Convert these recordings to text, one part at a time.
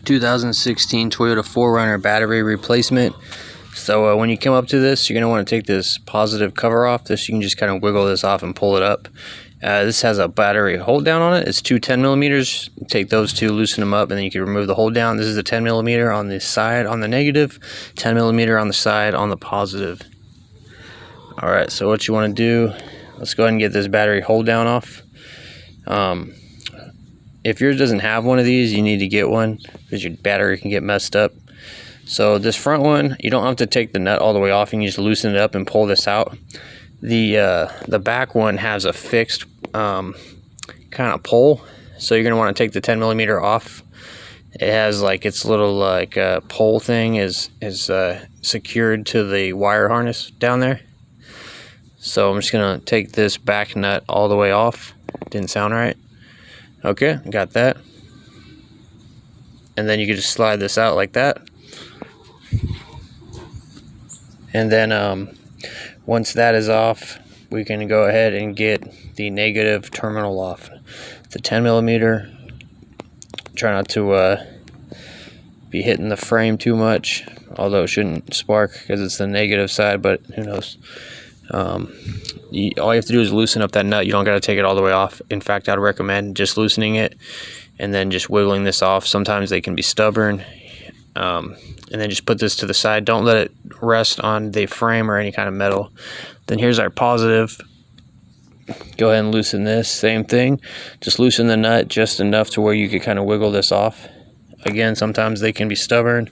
2016 Toyota 4Runner battery replacement. So when you come up to this, you're going to want to take this positive cover off. This, you can just kind of wiggle this off and pull it up. This has a battery hold down on it. It's two 10 millimeters. Take those two, loosen them up, and then you can remove the hold down. This is a 10 millimeter on the side on the negative, 10 millimeter on the side on the positive. All right, so what you want to do, let's go ahead and get this battery hold down off. If yours doesn't have one of these, you need to get one because your battery can get messed up. So this front one, you don't have to take the nut all the way off. You can just loosen it up and pull this out. The back one has a fixed kind of pole, so you're gonna want to take the 10 millimeter off. It has like its little like pole thing is secured to the wire harness down there. So I'm just gonna take this back nut all the way off. Didn't sound right. Okay, got that. And then you can just slide this out like that. And then once that is off, we can go ahead and get the negative terminal off. The 10 millimeter. Try not to be hitting the frame too much, although it shouldn't spark because it's the negative side, but who knows. All you have to do is loosen up that nut. You don't got to take it all the way off. In fact, I'd recommend just loosening it and then just wiggling this off. Sometimes they can be stubborn. And then just put this to the side. Don't let it rest on the frame or any kind of metal. Then here's our positive. Go ahead and loosen this. Same thing. Just loosen the nut just enough to where you can kind of wiggle this off. Again, sometimes they can be stubborn.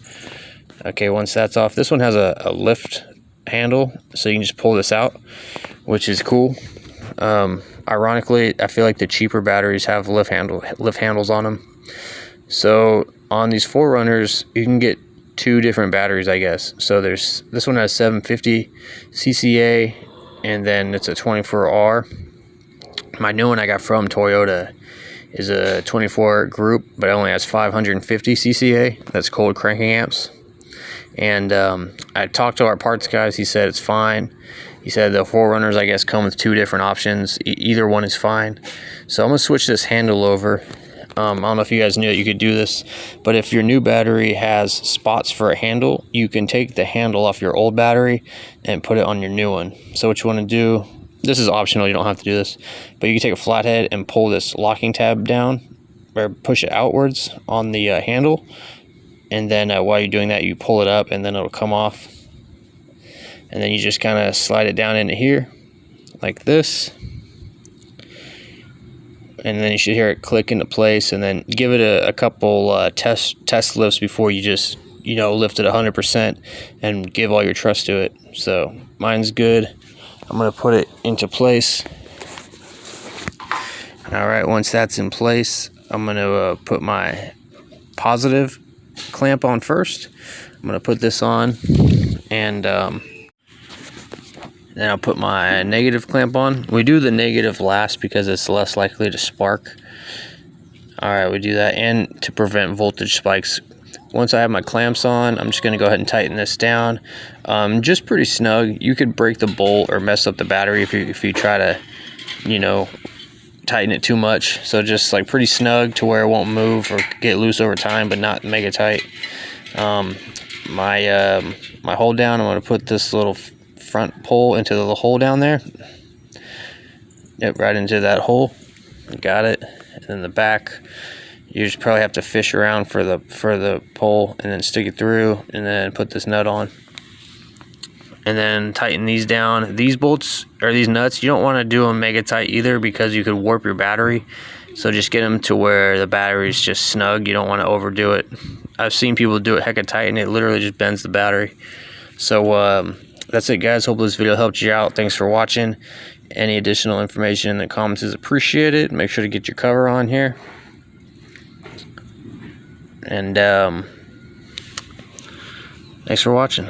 Okay, once that's off, this one has a lift handle, so you can just pull this out, which is cool. Ironically, I feel like the cheaper batteries have lift handles on them. So on these 4Runners, you can get two different batteries, I guess. So there's this one has 750 CCA, and then it's a 24R. My new one I got from Toyota is a 24 group, but it only has 550 CCA. That's cold cranking amps. And I talked to our parts guys. He said it's fine. He said the 4Runners, I guess, come with two different options. Either one is fine. So I'm gonna switch this handle over. I don't know if you guys knew that you could do this, but if your new battery has spots for a handle, you can take the handle off your old battery and put it on your new one. So what you want to do, this is optional, you don't have to do this, but you can take a flathead and pull this locking tab down or push it outwards on the handle, and then while you're doing that, you pull it up and then it'll come off, and then you just kind of slide it down into here like this. And then you should hear it click into place, and then give it a couple test lifts before you just, lift it 100% and give all your trust to it. So mine's good. I'm going to put it into place. All right, once that's in place, I'm going to put my positive clamp on first. I'm going to put this on, and then I'll put my negative clamp on. We do the negative last because it's less likely to spark. All right, we do that, and to prevent voltage spikes. Once I have my clamps on, I'm just gonna go ahead and tighten this down. Just pretty snug. You could break the bolt or mess up the battery if you try to, tighten it too much. So just like pretty snug to where it won't move or get loose over time, but not mega tight. My hold down, I'm gonna put this little front pole into the hole down there. Yep, right into that hole. Got it. And then the back, you just probably have to fish around for the pole and then stick it through, and then put this nut on. And then tighten these down. These bolts or these nuts, you don't want to do them mega tight either because you could warp your battery. So just get them to where the battery is just snug. You don't want to overdo it. I've seen people do it hecka tight and it literally just bends the battery. So that's it, guys. Hope this video helped you out. Thanks for watching. Any additional information in the comments is appreciated. Make sure to get your cover on here. And thanks for watching.